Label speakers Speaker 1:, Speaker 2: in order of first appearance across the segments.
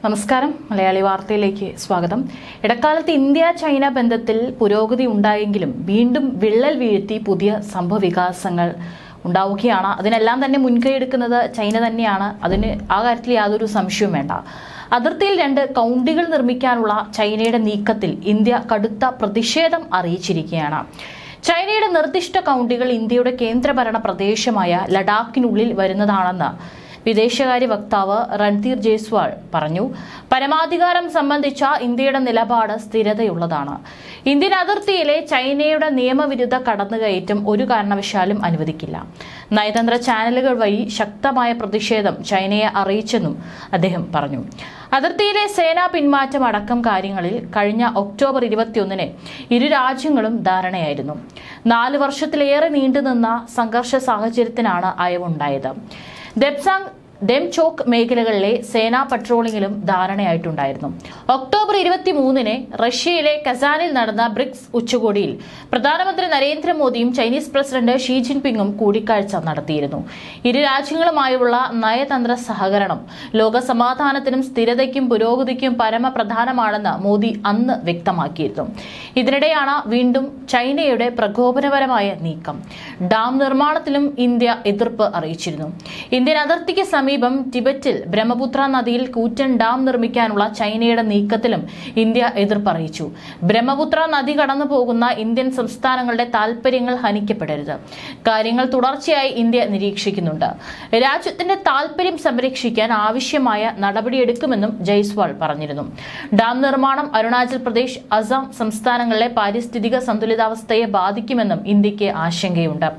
Speaker 1: നമസ്കാരം. മലയാളി വാർത്തയിലേക്ക് സ്വാഗതം. ഇടക്കാലത്ത് ഇന്ത്യ ചൈന ബന്ധത്തിൽ പുരോഗതി ഉണ്ടായെങ്കിലും വീണ്ടും വിള്ളൽ വീഴ്ത്തി പുതിയ സംഭവവികാസങ്ങൾ ഉണ്ടാവുകയാണ്. അതിനെല്ലാം തന്നെ മുൻകൈയെടുക്കുന്നത് ചൈന തന്നെയാണ്. ആ കാര്യത്തിൽ യാതൊരു സംശയവും വേണ്ട. അതിർത്തിയിൽ 2 കൗണ്ടികൾ നിർമ്മിക്കാനുള്ള ചൈനയുടെ നീക്കത്തിൽ ഇന്ത്യ കടുത്ത പ്രതിഷേധം അറിയിച്ചിരിക്കുകയാണ്. ചൈനയുടെ നിർദ്ദിഷ്ട കൗണ്ടികൾ ഇന്ത്യയുടെ കേന്ദ്രഭരണ പ്രദേശമായ ലഡാക്കിനുള്ളിൽ വരുന്നതാണെന്ന് വിദേശകാര്യ വക്താവ് രൺധീർ ജയ്സ്വാൾ പറഞ്ഞു. പരമാധികാരം സംബന്ധിച്ച ഇന്ത്യയുടെ നിലപാട് സ്ഥിരതയുള്ളതാണ്. ഇന്ത്യൻ അതിർത്തിയിലെ ചൈനയുടെ നിയമവിരുദ്ധ കടന്നുകയറ്റം ഒരു കാരണവശാലും അനുവദിക്കില്ല. നയതന്ത്ര ചാനലുകൾ വഴി ശക്തമായ പ്രതിഷേധം ചൈനയെ അറിയിച്ചെന്നും അദ്ദേഹം പറഞ്ഞു. അതിർത്തിയിലെ സേനാ പിന്മാറ്റം അടക്കം കാര്യങ്ങളിൽ കഴിഞ്ഞ ഒക്ടോബർ 21-ന് ഇരു രാജ്യങ്ങളും ധാരണയായിരുന്നു. 4 വർഷത്തിലേറെ നീണ്ടുനിന്ന സംഘർഷ സാഹചര്യത്തിനാണ് അയവുണ്ടായത്. ഡെംചോക്ക് മേഖലകളിലെ സേനാ പട്രോളിംഗിലും ധാരണയായിട്ടുണ്ടായിരുന്നു. ഒക്ടോബർ 23-ന് റഷ്യയിലെ കസാനിൽ നടന്ന ബ്രിക്സ് ഉച്ചകോടിയിൽ പ്രധാനമന്ത്രി നരേന്ദ്രമോദിയും ചൈനീസ് പ്രസിഡന്റ് ഷീ ജിൻപിങ്ങും കൂടിക്കാഴ്ച നടത്തിയിരുന്നു. ഇരു രാജ്യങ്ങളുമായുള്ള നയതന്ത്ര സഹകരണം ലോക സമാധാനത്തിനും സ്ഥിരതയ്ക്കും പുരോഗതിക്കും പരമപ്രധാനമാണെന്ന് മോദി അന്ന് വ്യക്തമാക്കിയിരുന്നു. ഇതിനിടെയാണ് വീണ്ടും ചൈനയുടെ പ്രകോപനപരമായ നീക്കം. ഡാം നിർമ്മാണത്തിലും ഇന്ത്യ എതിർപ്പ് അറിയിച്ചിരുന്നു. ഇന്ത്യൻ അതിർത്തിക്ക് സമീപം ടിബറ്റിൽ ബ്രഹ്മപുത്ര നദിയിൽ കൂറ്റൻ ഡാം നിർമ്മിക്കാനുള്ള ചൈനയുടെ നീക്കത്തിലും ഇന്ത്യ എതിർപ്പറിയിച്ചു. ബ്രഹ്മപുത്ര നദി കടന്നു പോകുന്ന ഇന്ത്യൻ സംസ്ഥാനങ്ങളുടെ താൽപര്യങ്ങൾ ഹനിക്കപ്പെടരുത്. കാര്യങ്ങൾ തുടർച്ചയായി ഇന്ത്യ നിരീക്ഷിക്കുന്നുണ്ട്. രാജ്യത്തിന്റെ താൽപര്യം സംരക്ഷിക്കാൻ ആവശ്യമായ നടപടിയെടുക്കുമെന്നും ജയ്സ്വാൾ പറഞ്ഞിരുന്നു. ഡാം നിർമ്മാണം അരുണാചൽ പ്രദേശ്, അസം സംസ്ഥാനങ്ങളിലെ പാരിസ്ഥിതിക സന്തുലിതാവസ്ഥയെ ബാധിക്കുമെന്നും ഇന്ത്യക്ക് ആശങ്കയുണ്ട്.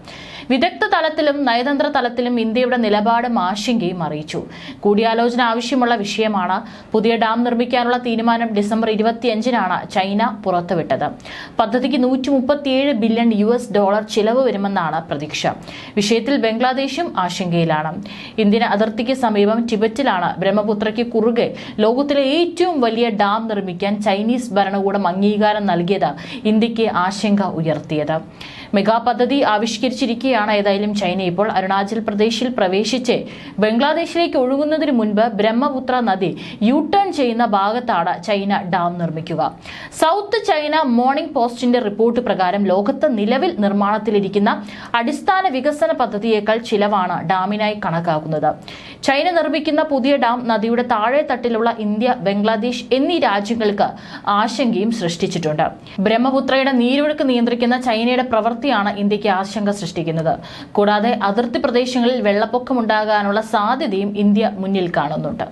Speaker 1: വിദഗ്ധ തലത്തിലും നയതന്ത്ര തലത്തിലും ഇന്ത്യയുടെ നിലപാടും ആശങ്കയും അറിയിച്ചു. കൂടിയാലോചന ആവശ്യമുള്ള വിഷയമാണ്. പുതിയ ഡാം നിർമ്മിക്കാനുള്ള തീരുമാനം ഡിസംബർ 25-നാണ് ചൈന പുറത്തുവിട്ടത്. പദ്ധതിക്ക് $137 ബില്യൺ ചിലവ് വരുമെന്നാണ് പ്രതീക്ഷ. വിഷയത്തിൽ ബംഗ്ലാദേശും ആശങ്കയിലാണ്. ഇന്ത്യൻ അതിർത്തിക്ക് സമീപം ടിബറ്റിലാണ് ബ്രഹ്മപുത്രയ്ക്ക് കുറുകെ ലോകത്തിലെ ഏറ്റവും വലിയ ഡാം നിർമ്മിക്കാൻ ചൈനീസ് ഭരണകൂടം അംഗീകാരം നൽകിയത് ഇന്ത്യക്ക് ആശങ്ക ഉയർത്തിയത്. മെഗാ പദ്ധതി ആവിഷ്കരിച്ചിരിക്കുകയാണ്. ഏതായാലും ചൈന ഇപ്പോൾ അരുണാചൽ പ്രദേശിൽ പ്രവേശിച്ച് ബംഗ്ലാദേശിലേക്ക് ഒഴുകുന്നതിന് മുൻപ് ബ്രഹ്മപുത്ര നദി ടേൺ ചെയ്യുന്ന ഭാഗത്താണ് ചൈന ഡാം നിർമ്മിക്കുക. സൗത്ത് ചൈന മോർണിംഗ് പോസ്റ്റിന്റെ റിപ്പോർട്ട് പ്രകാരം ലോകത്ത് നിലവിൽ നിർമ്മാണത്തിലിരിക്കുന്ന അടിസ്ഥാന വികസന പദ്ധതിയേക്കാൾ ചിലവാണ് ഡാമിനായി കണക്കാക്കുന്നത്. ചൈന നിർമ്മിക്കുന്ന പുതിയ ഡാം നദിയുടെ താഴെ തട്ടിലുള്ള ഇന്ത്യ, ബംഗ്ലാദേശ് എന്നീ രാജ്യങ്ങൾക്ക് ആശങ്കയും സൃഷ്ടിച്ചിട്ടുണ്ട്. ബ്രഹ്മപുത്രയുടെ നീരൊഴുക്ക് നിയന്ത്രിക്കുന്ന ചൈനയുടെ പ്രവൃത്തിയാണ് ഇന്ത്യക്ക് ആശങ്ക സൃഷ്ടിക്കുന്നത്. കൂടാതെ അതിർത്തി പ്രദേശങ്ങളിൽ വെള്ളപ്പൊക്കമുണ്ടാകാനുള്ള സാധ്യതയും ഇന്ത്യ മുന്നിൽ കാണുന്നുണ്ട്.